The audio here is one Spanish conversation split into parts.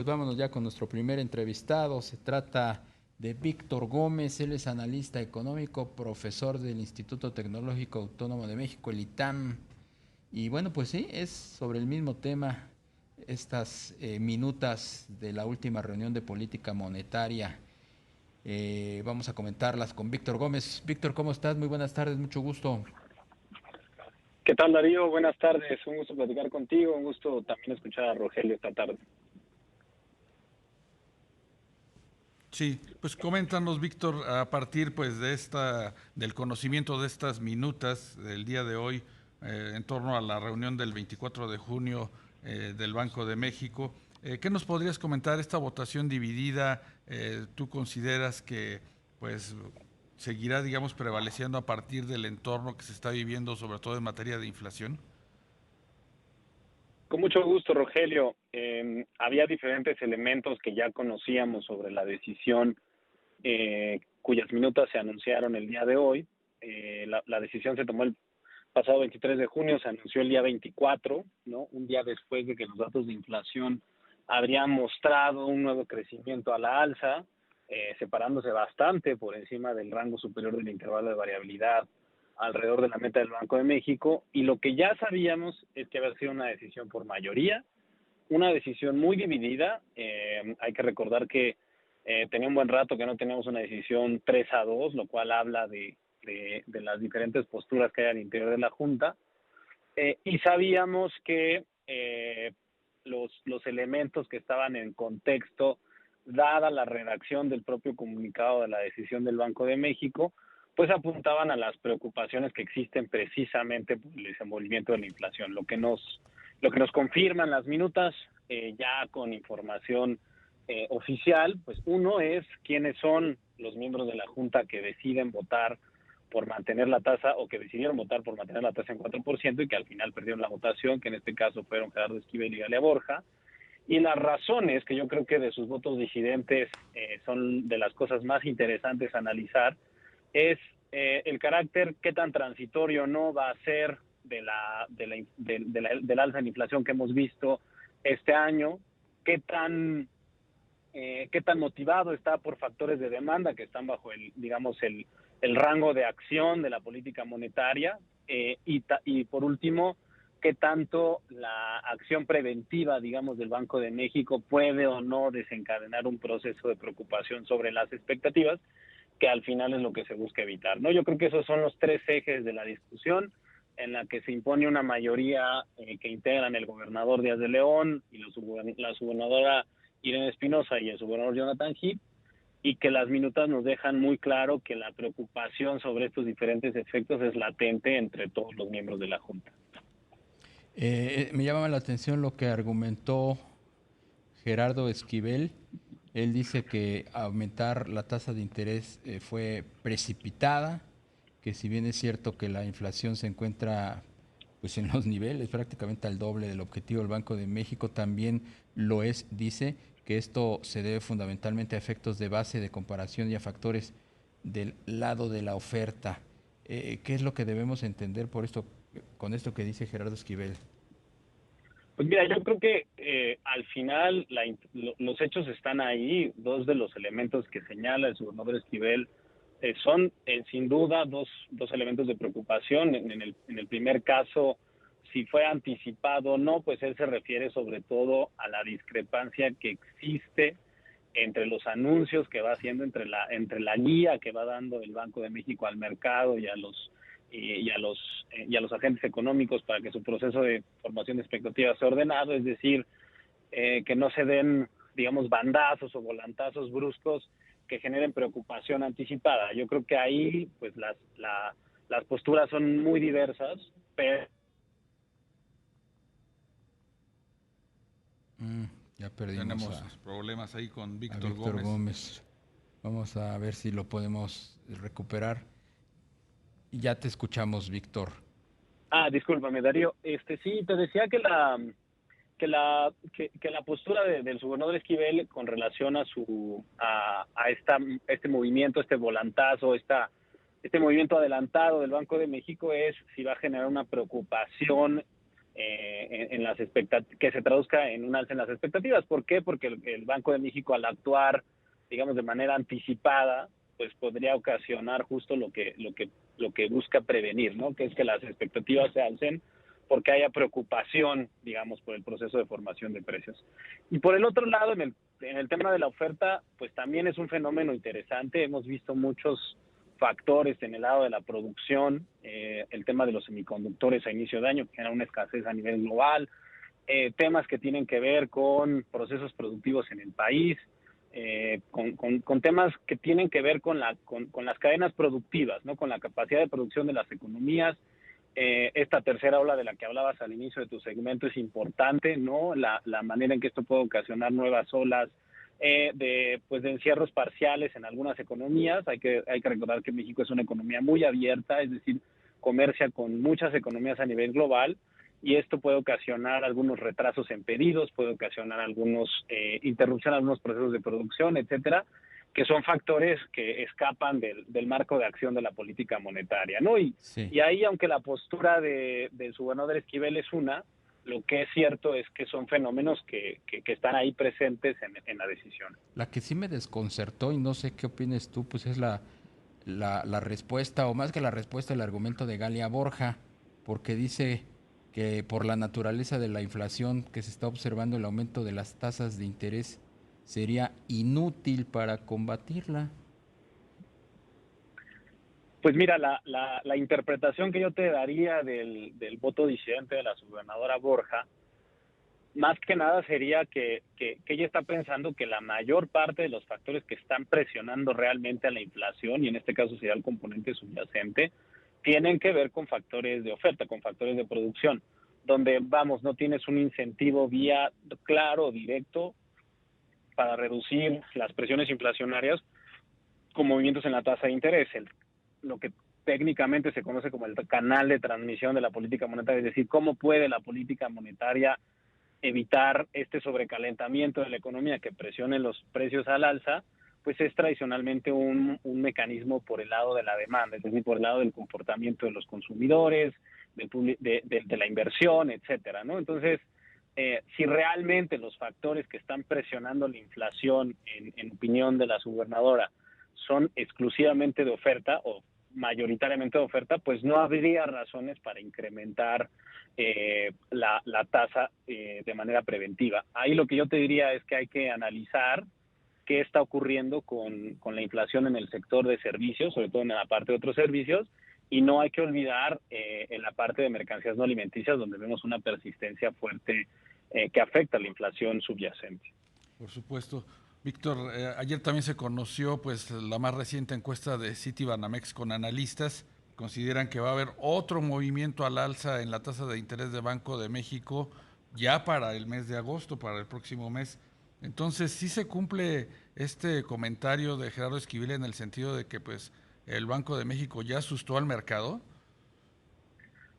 pues vámonos ya con nuestro primer entrevistado. Se trata de Víctor Gómez. Él es analista económico, profesor del Instituto Tecnológico Autónomo de México, el ITAM. Y bueno, pues sí, es sobre el mismo tema, estas minutas de la última reunión de política monetaria. Vamos a comentarlas con Víctor Gómez. Víctor, ¿cómo estás? Muy buenas tardes, mucho gusto. ¿Qué tal, Darío? Buenas tardes. Un gusto platicar contigo. Un gusto también escuchar a Rogelio esta tarde. Sí, pues coméntanos, Víctor, a partir pues del conocimiento de estas minutas del día de hoy en torno a la reunión del 24 de junio del Banco de México. ¿Qué nos podrías comentar esta votación dividida? ¿Tú consideras que pues seguirá, digamos, prevaleciendo a partir del entorno que se está viviendo, sobre todo en materia de inflación? Con mucho gusto, Rogelio. Había diferentes elementos que ya conocíamos sobre la decisión, cuyas minutas se anunciaron el día de hoy. La decisión se tomó el pasado 23 de junio, se anunció el día 24, ¿no? Un día después de que los datos de inflación habrían mostrado un nuevo crecimiento a la alza, separándose bastante por encima del rango superior del intervalo de variabilidad alrededor de la meta del Banco de México, y lo que ya sabíamos es que había sido una decisión por mayoría, una decisión muy dividida. Hay que recordar que tenía un buen rato que no teníamos una decisión 3-2, lo cual habla de las diferentes posturas que hay al interior de la Junta, y sabíamos que los elementos que estaban en contexto, dada la redacción del propio comunicado de la decisión del Banco de México, pues apuntaban a las preocupaciones que existen precisamente por el desenvolvimiento de la inflación. Lo que nos confirman las minutas, ya con información oficial, pues uno es quiénes son los miembros de la Junta que deciden votar por mantener la tasa, o que decidieron votar por mantener la tasa en 4%, y que al final perdieron la votación, que en este caso fueron Gerardo Esquivel y Galia Borja. Y las razones, que yo creo que de sus votos disidentes son de las cosas más interesantes a analizar, es el carácter, qué tan transitorio no va a ser del alza en inflación que hemos visto este año, qué tan motivado está por factores de demanda que están bajo el rango de acción de la política monetaria, y por último, qué tanto la acción preventiva, digamos, del Banco de México puede o no desencadenar un proceso de preocupación sobre las expectativas, que al final es lo que se busca evitar, ¿no? Yo creo que esos son los tres ejes de la discusión, en la que se impone una mayoría que integran el gobernador Díaz de León y la subgobernadora Irene Espinosa y el subgobernador Jonathan Heath, y que las minutas nos dejan muy claro que la preocupación sobre estos diferentes efectos es latente entre todos los miembros de la Junta. Me llama la atención lo que argumentó Gerardo Esquivel. Él dice que aumentar la tasa de interés fue precipitada, que si bien es cierto que la inflación se encuentra pues en los niveles prácticamente al doble del objetivo del Banco de México, también lo es, dice, que esto se debe fundamentalmente a efectos de base de comparación y a factores del lado de la oferta. ¿Qué es lo que debemos entender por esto, con esto que dice Gerardo Esquivel? Pues mira, yo creo que al final los hechos están ahí. Dos de los elementos que señala el subgobernador Esquivel son sin duda dos elementos de preocupación. En el primer caso, si fue anticipado o no, pues él se refiere sobre todo a la discrepancia que existe entre los anuncios que va haciendo, entre la guía que va dando el Banco de México al mercado y a los agentes económicos para que su proceso de formación de expectativas sea ordenado, es decir, que no se den, digamos, bandazos o volantazos bruscos que generen preocupación anticipada. Yo creo que ahí pues las posturas son muy diversas, pero Ya perdimos Tenemos problemas ahí con a Víctor Víctor Gómez. Gómez. Vamos a ver si lo podemos recuperar. Y ya te escuchamos, Víctor. discúlpame, Darío. Sí, te decía que la postura del subgobernador Esquivel con relación a este movimiento, este volantazo, este movimiento adelantado del Banco de México, es si va a generar una preocupación en las que se traduzca en un alza en las expectativas. ¿Por qué? Porque el Banco de México, al actuar, digamos, de manera anticipada, pues podría ocasionar justo lo que busca prevenir, ¿no? Que es que las expectativas se alcen porque haya preocupación, digamos, por el proceso de formación de precios. Y por el otro lado, en el tema de la oferta, pues también es un fenómeno interesante. Hemos visto muchos factores en el lado de la producción, el tema de los semiconductores a inicio de año, que genera una escasez a nivel global, temas que tienen que ver con procesos productivos en el país, con temas que tienen que ver con las cadenas productivas, ¿no? Con la capacidad de producción de las economías. Esta tercera ola de la que hablabas al inicio de tu segmento es importante, ¿no? La manera en que esto puede ocasionar nuevas olas de encierros parciales en algunas economías. Hay que recordar que México es una economía muy abierta, es decir, comercia con muchas economías a nivel global, y esto puede ocasionar algunos retrasos en pedidos, puede ocasionar interrupción a algunos procesos de producción, etcétera, que son factores que escapan del marco de acción de la política monetaria, ¿no? Y ahí, aunque la postura del subgobernador Esquivel es una, lo que es cierto es que son fenómenos que están ahí presentes en la decisión. La que sí me desconcertó, y no sé qué opines tú, pues es la respuesta, o más que la respuesta, el argumento de Galia Borja, porque dice que por la naturaleza de la inflación que se está observando, el aumento de las tasas de interés sería inútil para combatirla. Pues mira, la interpretación que yo te daría del voto disidente de la subgobernadora Borja, más que nada sería que ella está pensando que la mayor parte de los factores que están presionando realmente a la inflación, y en este caso sería el componente subyacente, tienen que ver con factores de oferta, con factores de producción, donde, no tienes un incentivo claro, directo, para reducir las presiones inflacionarias con movimientos en la tasa de interés, lo que técnicamente se conoce como el canal de transmisión de la política monetaria, es decir, cómo puede la política monetaria evitar este sobrecalentamiento de la economía que presione los precios al alza. Pues es tradicionalmente un mecanismo por el lado de la demanda, es decir, por el lado del comportamiento de los consumidores, de la inversión, etcétera, ¿no? Entonces, si realmente los factores que están presionando la inflación, en opinión de la subgobernadora, son exclusivamente de oferta o mayoritariamente de oferta, pues no habría razones para incrementar la tasa de manera preventiva. Ahí lo que yo te diría es que hay que analizar qué está ocurriendo con la inflación en el sector de servicios, sobre todo en la parte de otros servicios, y no hay que olvidar en la parte de mercancías no alimenticias, donde vemos una persistencia fuerte que afecta a la inflación subyacente. Por supuesto. Víctor, ayer también se conoció pues la más reciente encuesta de Citibanamex con analistas. Consideran que va a haber otro movimiento al alza en la tasa de interés de Banco de México ya para el mes de agosto, para el próximo mes. Entonces, ¿sí se cumple este comentario de Gerardo Esquivel en el sentido de que pues el Banco de México ya asustó al mercado?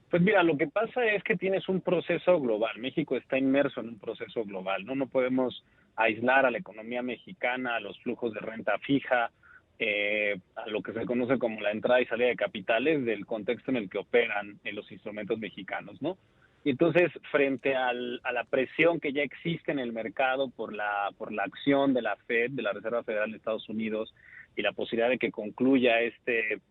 Pues mira, lo que pasa es que tienes un proceso global. México está inmerso en un proceso global, ¿no? No podemos aislar a la economía mexicana, a los flujos de renta fija, a lo que se conoce como la entrada y salida de capitales del contexto en el que operan los instrumentos mexicanos, ¿no? Y entonces, frente a la presión que ya existe en el mercado por la acción de la Fed, de la Reserva Federal de Estados Unidos, y la posibilidad de que concluya este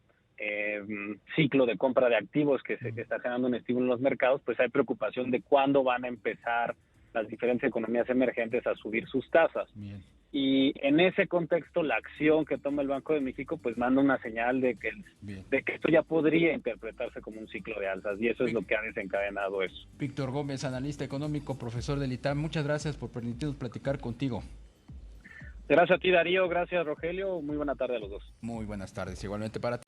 ciclo de compra de activos que está generando un estímulo en los mercados, pues hay preocupación de cuándo van a empezar las diferentes economías emergentes a subir sus tasas. Bien. Y en ese contexto, la acción que toma el Banco de México pues manda una señal de que esto ya podría interpretarse como un ciclo de alzas, y eso es lo que ha desencadenado eso. Víctor Gómez, analista económico, profesor del ITAM, muchas gracias por permitirnos platicar contigo. Gracias a ti, Darío, gracias, Rogelio, muy buena tarde a los dos. Muy buenas tardes, igualmente para ti.